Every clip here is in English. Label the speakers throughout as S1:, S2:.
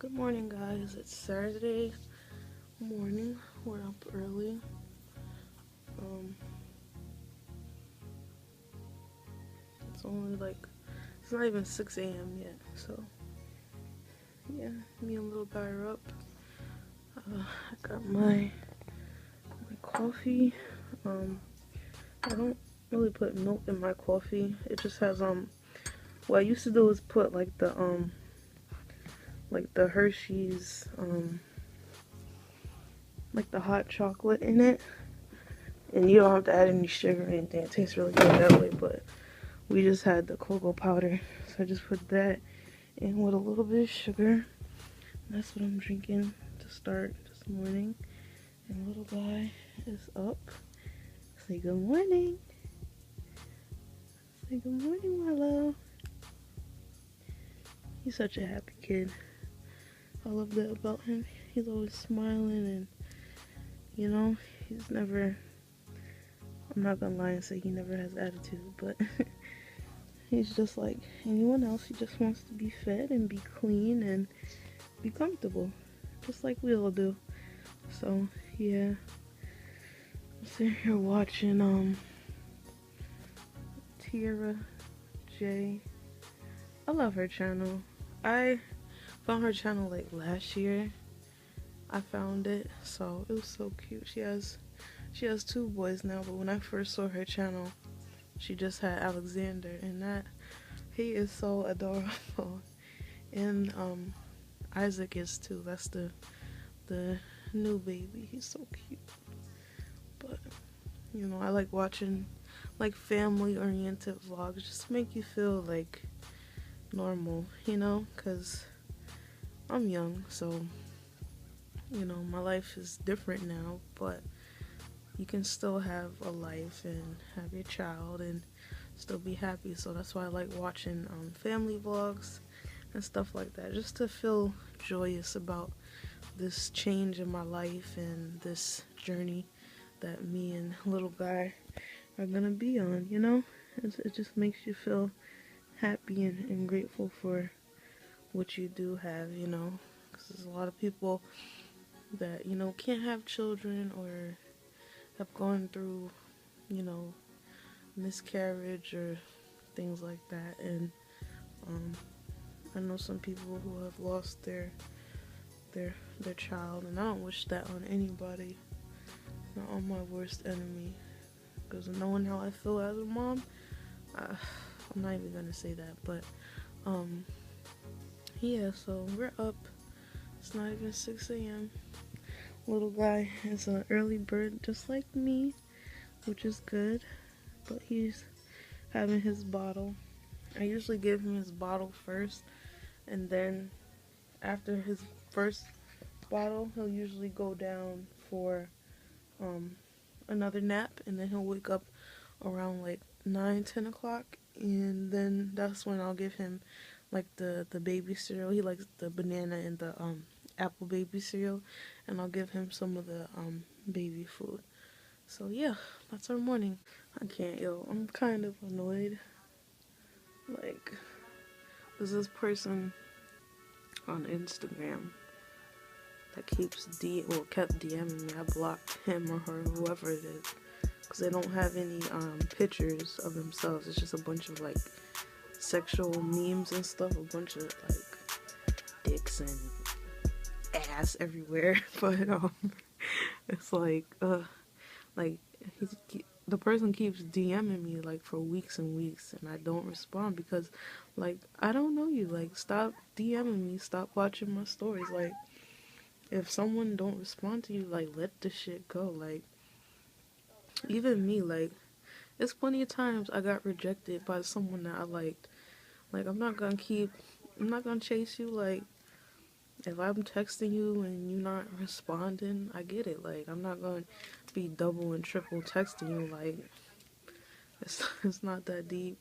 S1: Good morning, guys. It's Saturday morning. We're up early. It's only it's not even 6 a.m. yet. So, yeah, me and little guy are up. I got my coffee. I don't really put milk in my coffee. It just has, what I used to do is put, like the Hershey's, like the hot chocolate in it. And you don't have to add any sugar or anything. It tastes really good that way, but we just had the cocoa powder, so I just put that in with a little bit of sugar. That's what I'm drinking to start this morning. And little guy is up. Say good morning. Say good morning, my love. He's such a happy kid. I love that about him. He's always smiling and, he's never, I'm not gonna lie and say he never has attitude, but he's just like anyone else. He just wants to be fed and be clean and be comfortable, just like we all do. So, yeah. I'm sitting here watching, Taejah J. I love her channel. I found her channel like last year. I found it, so it was so cute. She has 2 boys now, but when I first saw her channel, she just had Alexander, and he is so adorable. And Isaac is too. That's the new baby. He's so cute. But I like watching like family oriented vlogs just to make you feel like normal, because I'm young, so my life is different now, but you can still have a life and have your child and still be happy. So that's why I like watching family vlogs and stuff like that, just to feel joyous about this change in my life and this journey that me and little guy are gonna be on. It just makes you feel happy and grateful for what you do have, because there's a lot of people that can't have children or have gone through miscarriage or things like that. And I know some people who have lost their child, and I don't wish that on anybody, not on my worst enemy, because knowing how I feel as a mom, I'm not even gonna say that. But yeah, so we're up. It's not even 6 a.m. Little guy is an early bird just like me, which is good, but he's having his bottle. I usually give him his bottle first, and then after his first bottle, he'll usually go down for another nap, and then he'll wake up around like 9-10 o'clock, and then that's when I'll give him like the baby cereal. He likes the banana and the apple baby cereal, and I'll give him some of the baby food. So yeah, that's our morning. I can't, I'm kind of annoyed. Like, there's this person on Instagram that kept DMing me. I blocked him or her, whoever it is, because they don't have any pictures of themselves. It's just a bunch of like sexual memes and stuff, a bunch of like dicks and ass everywhere. But it's like the person keeps DMing me like for weeks and weeks, and I don't respond because like I don't know you. Like, stop DMing me, stop watching my stories. Like, if someone don't respond to you, like, let the shit go. Like, even me, like, it's plenty of times I got rejected by someone that I liked. Like, I'm not gonna chase you. Like, if I'm texting you and you're not responding, I get it. Like, I'm not gonna be double and triple texting you. Like, it's not that deep.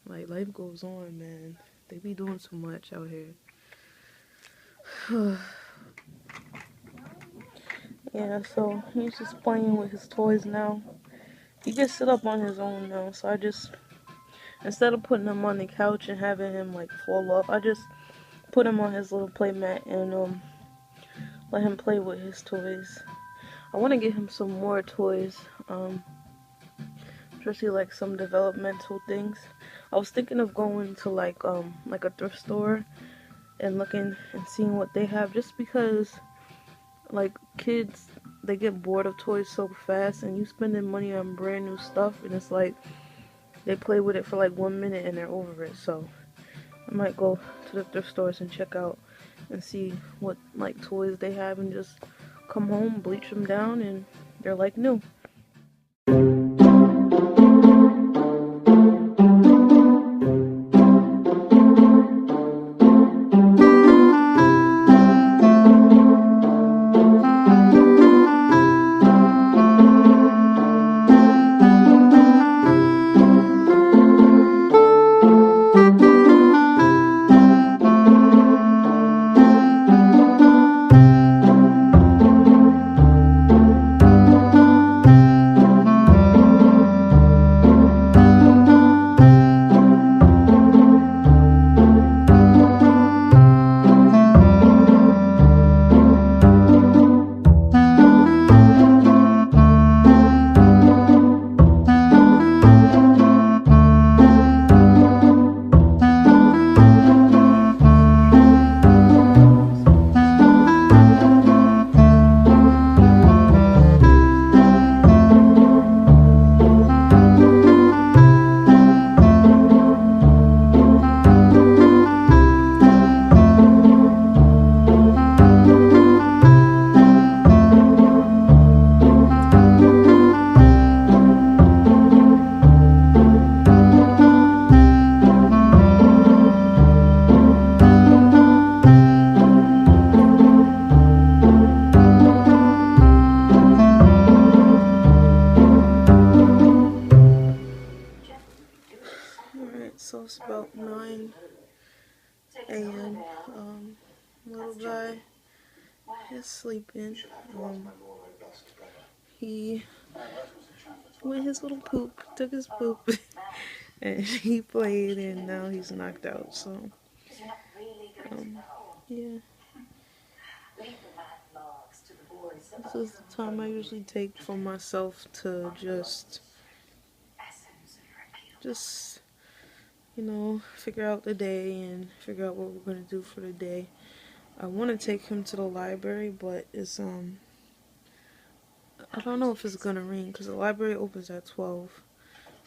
S1: Like, life goes on, man. They be doing too much out here. Yeah, so he's just playing with his toys now. He can sit up on his own now, so instead of putting him on the couch and having him like fall off, I just put him on his little play mat and let him play with his toys. I want to get him some more toys, especially like some developmental things. I was thinking of going to like a thrift store and looking and seeing what they have, just because like kids, they get bored of toys so fast, and you spending money on brand new stuff, and it's like they play with it for like 1 minute and they're over it. So I might go to the thrift stores and check out and see what like toys they have, and just come home, bleach them down, and they're like new. So it's about 9 a.m. Little guy is sleeping. He went his little poop, took his poop, and he played, and now he's knocked out. So, yeah. This is the time I usually take for myself to just you know, figure out the day and figure out what we're gonna do for the day. I want to take him to the library, but it's I don't know if it's gonna rain, because the library opens at 12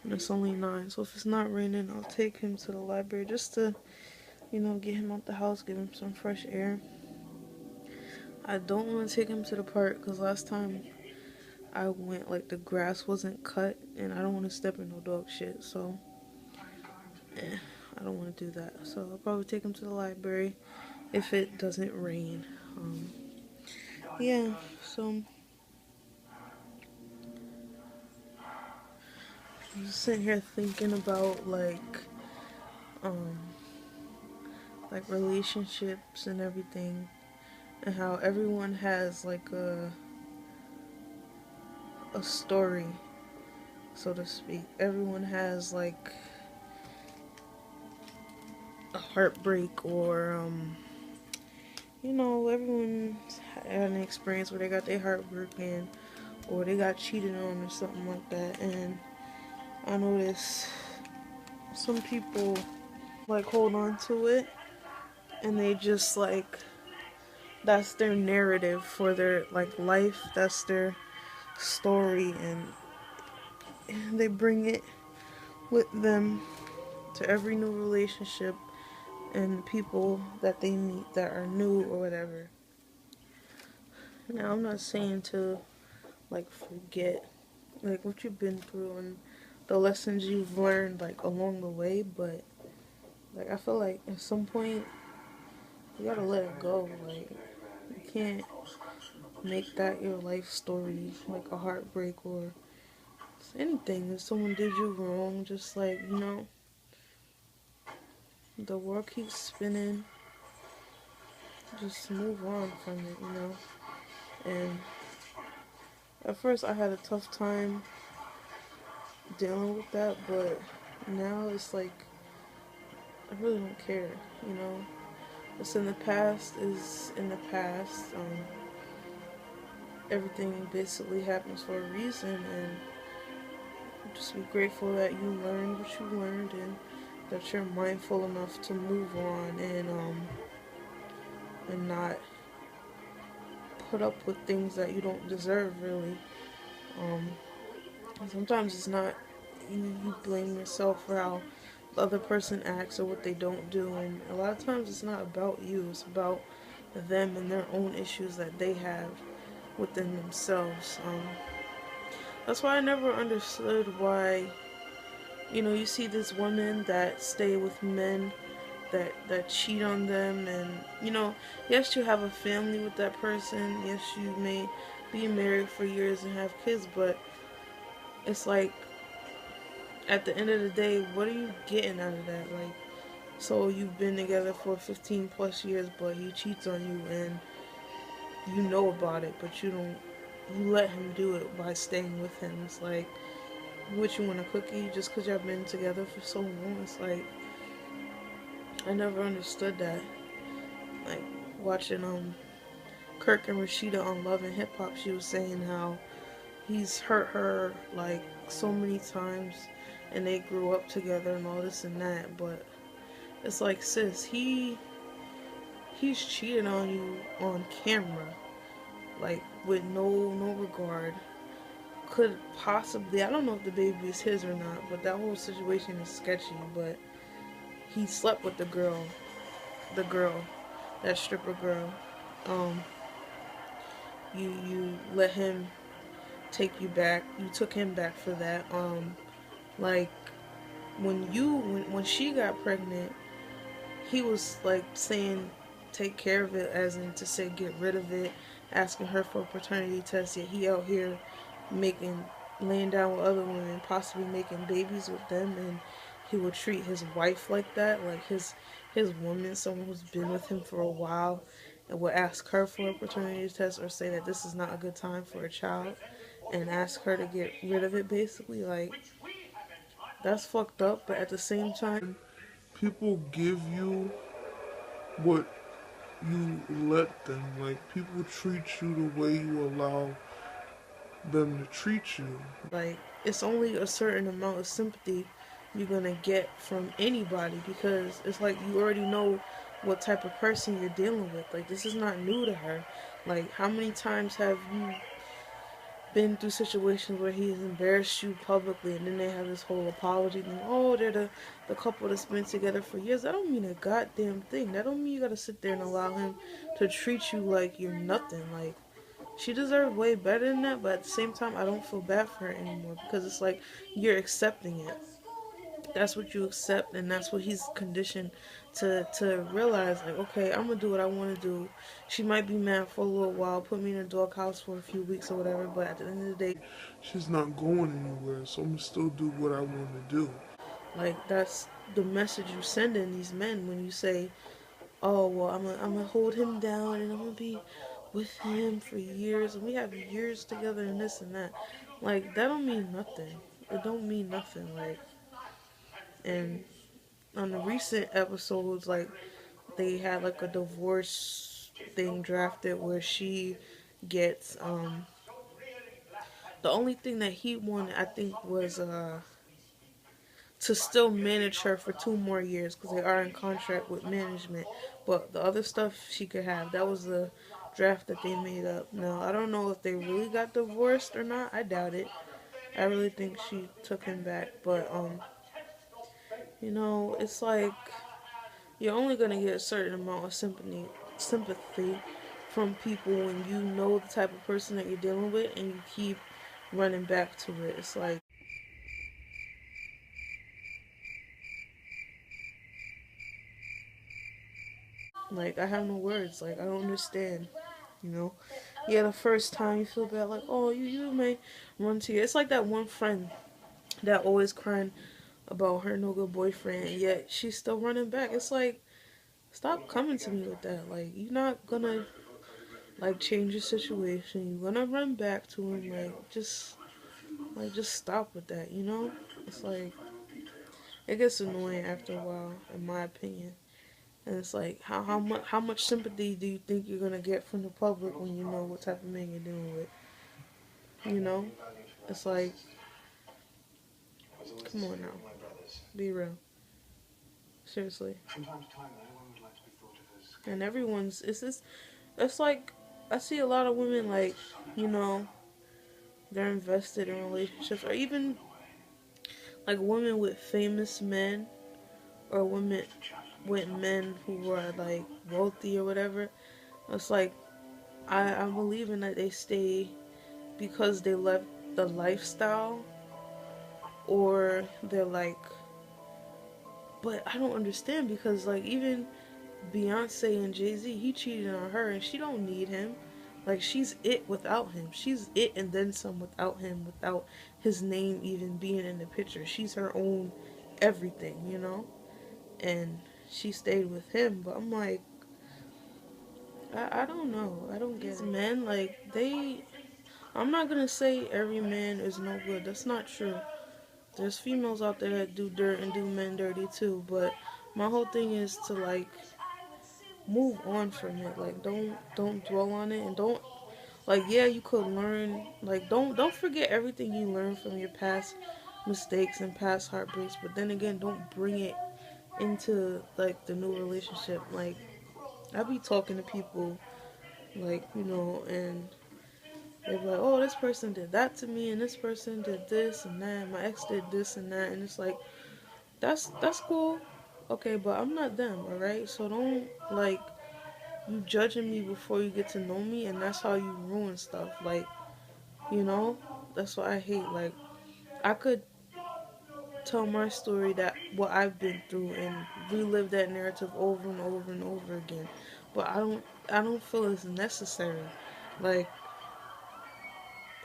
S1: and it's only 9. So if it's not raining, I'll take him to the library just to, you know, get him out the house, give him some fresh air. I don't want to take him to the park, because last time I went, like, the grass wasn't cut, and I don't want to step in no dog shit, so I don't want to do that. So I'll probably take him to the library if it doesn't rain. Yeah, so I'm just sitting here thinking about like relationships and everything, and how everyone has like a story, so to speak. Everyone has like a heartbreak, or you know, everyone's had an experience where they got their heart broken, or they got cheated on, or something like that. And I notice some people like hold on to it, and they just like, that's their narrative for their like life, that's their story, and they bring it with them to every new relationship and people that they meet that are new or whatever. Now, I'm not saying to like forget like what you've been through and the lessons you've learned like along the way, but like I feel like at some point you gotta let it go. Like, you can't make that your life story, like a heartbreak or anything. If someone did you wrong, just like, you know, the world keeps spinning. Just move on from it, you know. And at first I had a tough time dealing with that, but now it's like I really don't care, you know. what's in the past is in the past. Everything basically happens for a reason, and just be grateful that you learned what you learned and that you're mindful enough to move on and not put up with things that you don't deserve really. Um, Sometimes it's not you blame yourself for how the other person acts or what they don't do, and a lot of times it's not about you. It's about them and their own issues that they have within themselves. That's why I never understood why you see these women that stay with men that cheat on them, and yes, you have a family with that person. Yes, you may be married for years and have kids, but it's like at the end of the day, what are you getting out of that? Like, so you've been together for 15 plus years, but he cheats on you, and you know about it, but you let him do it by staying with him. It's like, what, you want a cookie just because y'all been together for so long? It's like, I never understood that. Like, watching Kirk and Rashida on Love and Hip Hop, she was saying how he's hurt her like so many times, and they grew up together and all this and that. But it's like, sis, he's cheated on you on camera, like with no regard. Could possibly, I don't know if the baby is his or not, but that whole situation is sketchy. But he slept with the girl, that stripper girl. Um, you let him take you back. You took him back for that. Like when she got pregnant, he was like saying take care of it, as in to say get rid of it, asking her for a paternity test. Yet he out here making laying down with other women, possibly making babies with them, and he would treat his wife like that, like his woman, someone who's been with him for a while, and would ask her for a paternity test or say that this is not a good time for a child and ask her to get rid of it, basically. Like, that's fucked up, but at the same time,
S2: People give you what you let them. Like, people treat you the way you allow them to treat you.
S1: like, it's only a certain amount of sympathy you're gonna get from anybody, because it's like you already know what type of person you're dealing with. Like, this is not new to her. Like, how many times have you been through situations where he's embarrassed you publicly, and then they have this whole apology thing? Oh, they're the couple that's been together for years. That don't mean a goddamn thing. That don't mean you gotta sit there and allow him to treat you like you're nothing. Like, she deserved way better than that, but at the same time, I don't feel bad for her anymore, because it's like you're accepting it. That's what you accept, and that's what he's conditioned to realize. Like, okay, I'm gonna do what I want to do. She might be mad for a little while, put me in a doghouse for a few weeks or whatever, but at the end of the day,
S2: She's not going anywhere, so I'm gonna still do what I want to do.
S1: like, that's the message you send in these men when you say, oh well, I'm gonna hold him down and I'm gonna be with him for years, and we have years together and this and that. Like, that don't mean nothing. It don't mean nothing. Like, and on the recent episodes, like, they had like a divorce thing drafted where she gets the only thing that he wanted, I think, was to still manage her for 2 more years, because they are in contract with management. But the other stuff she could have. That was the draft that they made up. Now, I don't know if they really got divorced or not. I doubt it. I really think she took him back. But it's like you're only gonna get a certain amount of sympathy from people when you know the type of person that you're dealing with, and you keep running back to it. It's like I have no words. Like, I don't understand. You know, yeah, the first time you feel bad, like, oh, you may run to you. It's like that one friend that always crying about her no good boyfriend, and yet she's still running back. It's like, stop coming to me with that. Like, you're not gonna like change your situation. You're gonna run back to him. Just stop with that. It's like, it gets annoying after a while, in my opinion. And it's like, how much sympathy do you think you're gonna get from the public when you know what type of man you're dealing with? You know, it's like, come on now, be real, seriously. And everyone's it's just it's like I see a lot of women like, you know, they're invested in relationships, or even like women with famous men, or women with men who are like wealthy or whatever. It's like I believe in that they stay because they left the lifestyle, or they're like, but I don't understand because like even Beyonce and Jay-Z, he cheated on her and she don't need him. Like she's it without him. She's it and then some without him, without his name even being in the picture. She's her own everything, you know? And she stayed with him, but I'm like, I don't know. I don't get it. Men, like, I'm not gonna say every man is no good. That's not true. There's females out there that do dirt and do men dirty too, but my whole thing is to like move on from it. Like don't dwell on it, and don't like, yeah, you could learn, like don't forget everything you learned from your past mistakes and past heartbreaks, but then again, don't bring it into like the new relationship. Like I be talking to people like, you know, and they're like, oh, this person did that to me, and this person did this and that, my ex did this and that, and it's like, that's cool, okay, but I'm not them, alright? So don't like, you judging me before you get to know me, and that's how you ruin stuff. Like, you know, that's what I hate. Like, I could tell my story, that what I've been through, and relive that narrative over and over and over again, but I don't feel it's necessary. Like,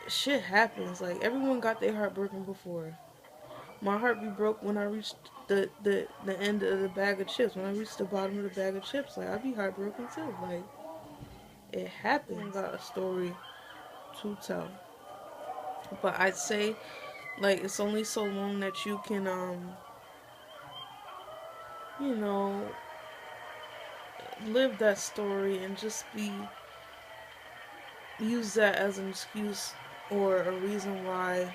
S1: shit happens. Like, everyone got their heart broken before. My heart be broke when I reached the end of the bag of chips. When I reached the bottom of the bag of chips, like, I be heartbroken too. Like, it happens. I got a story to tell. But I'd say, like, it's only so long that you can, you know, live that story and just use that as an excuse or a reason why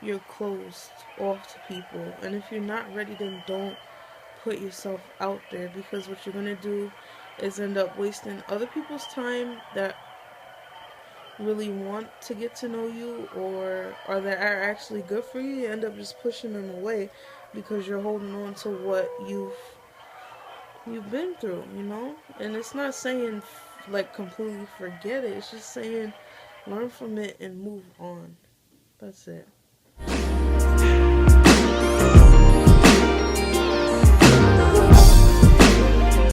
S1: you're closed off to people. And if you're not ready, then don't put yourself out there, because what you're gonna do is end up wasting other people's time that really want to get to know you, or that are actually good for you. You end up just pushing them away because you're holding on to what you've been through, you know? And it's not saying like completely forget it. It's just saying learn from it and move on. That's it.